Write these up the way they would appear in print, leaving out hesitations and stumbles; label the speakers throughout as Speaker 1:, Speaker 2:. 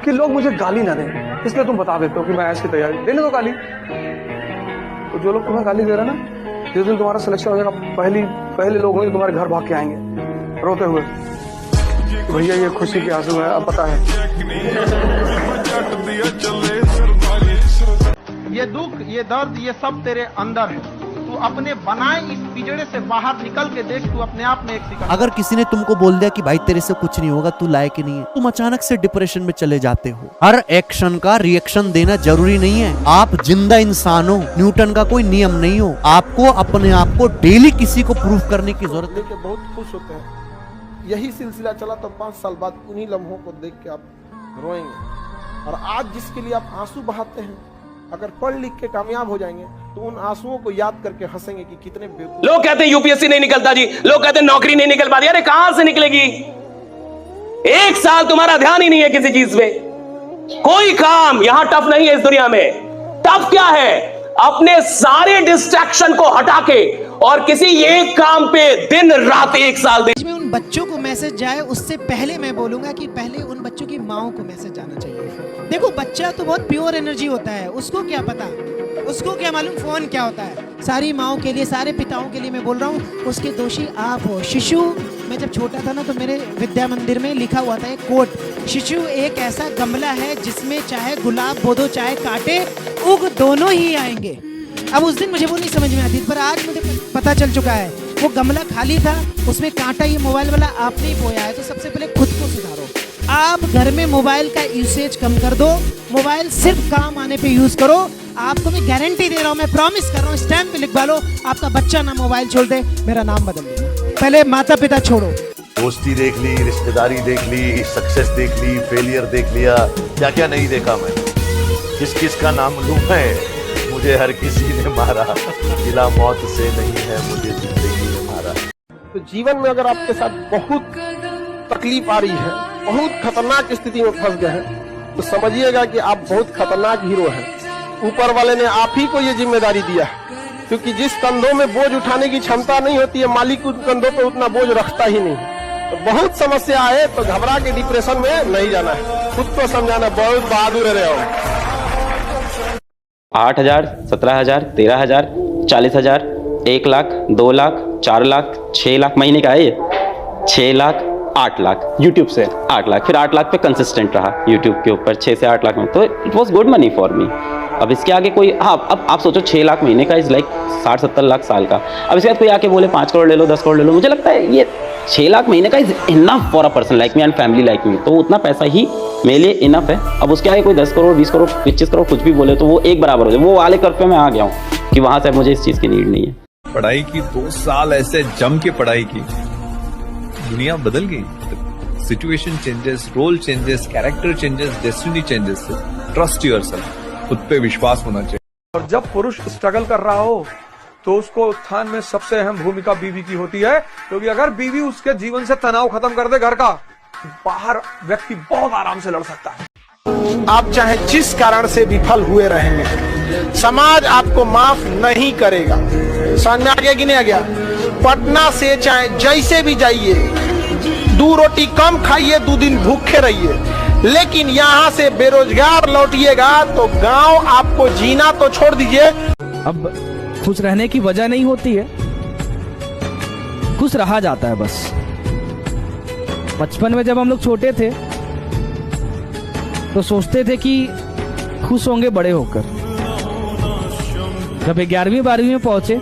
Speaker 1: कि लोग मुझे गाली ना दें, इसलिए तुम बता देते हो कि मैं ऐश की तैयारी, देने दो गाली। तो जो लोग तुम्हें गाली दे रहे हैं ना, जिस दिन तुम्हारा सिलेक्शन हो जाएगा, पहले लोग होंगे तुम्हारे घर भाग के आएंगे रोते हुए, भैया ये खुशी के आंसू है, अब पता है।
Speaker 2: ये दुख, ये दर्द, ये सब तेरे अंदर है। तू अपने बनाए इस पिंजड़े से बाहर निकल के देख, तू अपने आप में एक सिकंदर।
Speaker 3: अगर किसी ने तुमको बोल दिया कि भाई तेरे से कुछ नहीं होगा, तू लायक ही नहीं है, तुम अचानक से डिप्रेशन में चले जाते हो। हर एक्शन का रिएक्शन देना जरूरी नहीं है। आप जिंदा इंसान हो, न्यूटन का कोई नियम नहीं हो। आपको अपने आप को डेली किसी को प्रूफ करने की जरूरत है।
Speaker 4: बहुत खुश होते हैं। यही सिलसिला चला तो 5 साल बाद उन्हीं लम्हों को देख के आप रोएंगे। और आज जिसके लिए आप आंसू बहाते हैं, अगर पढ़ लिख के कामयाब हो जाएंगे तो उन आंसुओं को याद करके हंसेंगे कि कितने बेवकूफ।
Speaker 5: लोग कहते हैं यूपीएससी नहीं निकलता जी, लोग कहते हैं नौकरी नहीं निकल पाती। अरे कहां से निकलेगी? 1 साल तुम्हारा ध्यान ही नहीं है किसी चीज में। कोई काम यहां टफ नहीं है इस दुनिया में। टफ क्या है? अपने सारे डिस्ट्रैक्शन को हटा के और किसी एक काम पे दिन रात 1 साल दे।
Speaker 6: में उन बच्चों को मैसेज जाए उससे पहले मैं बोलूंगा कि पहले उन बच्चों की माओं को मैसेज जाना चाहिए। देखो बच्चा तो बहुत प्योर एनर्जी होता है, उसको क्या पता, उसको क्या मालूम फोन क्या होता है। सारी माओं के लिए, सारे पिताओं के लिए मैं बोल रहा हूँ, उसके दोषी आप हो। शिशु, मैं जब छोटा था ना तो मेरे विद्या मंदिर में लिखा हुआ था एक कोट, शिशु एक ऐसा गमला है जिसमें चाहे गुलाब बो दो चाहे कांटे, उग दोनों ही आएंगे। अब उस दिन मुझे वो नहीं समझ में आती, पर आज मुझे पता चल चुका है वो गमला खाली था, उसमें कांटा ये मोबाइल वाला आपने ही बोया है। तो सबसे पहले खुद को सुधारो। आप घर में मोबाइल का यूसेज कम कर दो, मोबाइल सिर्फ काम आने पे यूज करो। आपको मैं गारंटी दे रहा हूँ, मैं प्रॉमिस कर रहा हूँ, स्टैम्प पे लिखवा लो, आपका बच्चा ना मोबाइल छोड़ दे, मेरा नाम बदल देगा। पहले माता पिता छोड़ो।
Speaker 7: दोस्ती देख ली, रिश्तेदारी देख ली, सक्सेस देख ली, फेलियर देख लिया, क्या क्या नहीं देखा मैं। किस किस का नाम लूं मैं, मुझे हर किसी ने मारा, गिला मौत से नहीं है मुझे जिंदगी ने मारा।
Speaker 4: तो जीवन में अगर आपके साथ बहुत तकलीफ आ रही है, बहुत खतरनाक स्थिति में फंस गए हैं, तो समझिएगा कि आप बहुत खतरनाक हीरो हैं। ऊपर वाले ने आप ही को ये जिम्मेदारी दिया है, क्योंकि जिस कंधों में बोझ उठाने की क्षमता नहीं होती है, मालिक उन कंधों पर उतना बोझ रखता ही नहीं। तो बहुत समस्या आए तो घबरा के डिप्रेशन में नहीं जाना है, खुद को समझाना, बहुत बहादुर रहे हो।
Speaker 8: 8,000, 17,000, 13,000, 40,000, 1 लाख, 2 लाख, 4 लाख, 6 लाख महीने का है ये, 6 लाख, 8 लाख यूट्यूब से, 8 लाख, फिर 8 लाख पे कंसिस्टेंट रहा यूट्यूब के ऊपर, 6 से 8 लाख में, तो it was good money for me. अब इसके आगे कोई, हाँ अब आप सोचो 6 लाख महीने का इज लाइक 60-70 लाख साल का। अब इसके बाद कोई आके बोले 5 करोड़ ले लो, 10 करोड़ ले लो, मुझे लगता है ये 6 लाख महीने का is enough for a person like me and family like me. तो उतना पैसा ही मेरे लिए इनफ है। अब उसके आगे कोई 10 करोड़, 20 करोड़, 25 करोड़ कुछ भी बोले तो वो एक बराबर हो जाए। वो वाले कर्व पे मैं आ गया हूँ कि वहां से मुझे इस चीज की नीड नहीं है।
Speaker 9: पढ़ाई की 2 साल ऐसे जम के पढ़ाई की, दुनिया बदल गई। Situation changes, role changes, character changes, destiny changes. Trust yourself, खुद पे विश्वास होना चाहिए।
Speaker 1: और जब पुरुष स्ट्रगल कर रहा हो तो उसको उत्थान में सबसे अहम भूमिका बीवी की होती है, क्योंकि अगर बीवी उसके जीवन से तनाव खत्म कर दे घर का, बाहर व्यक्ति बहुत आराम से लड़ सकता है।
Speaker 4: आप चाहे जिस कारण से विफल हुए रहेंगे, समाज आपको माफ नहीं करेगा। समझ में आ गया कि नहीं आ गया? पटना से चाहे जैसे भी जाइए, 2 रोटी कम खाइए, 2 दिन भूखे रहिए, लेकिन यहाँ से बेरोजगार लौटिएगा तो गांव आपको जीना तो छोड़ दीजिए।
Speaker 10: अब खुश रहने की वजह नहीं होती है, खुश रहा जाता है बस। बचपन में जब हम लोग छोटे थे तो सोचते थे कि खुश होंगे बड़े होकर। जब 11वीं 12वीं में पहुंचे,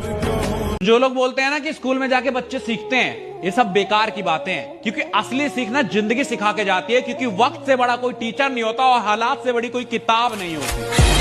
Speaker 11: जो लोग बोलते हैं ना कि स्कूल में जाके बच्चे सीखते हैं, ये सब बेकार की बातें हैं। क्योंकि असली सीखना जिंदगी सिखा के जाती है, क्योंकि वक्त से बड़ा कोई टीचर नहीं होता और हालात से बड़ी कोई किताब नहीं होती।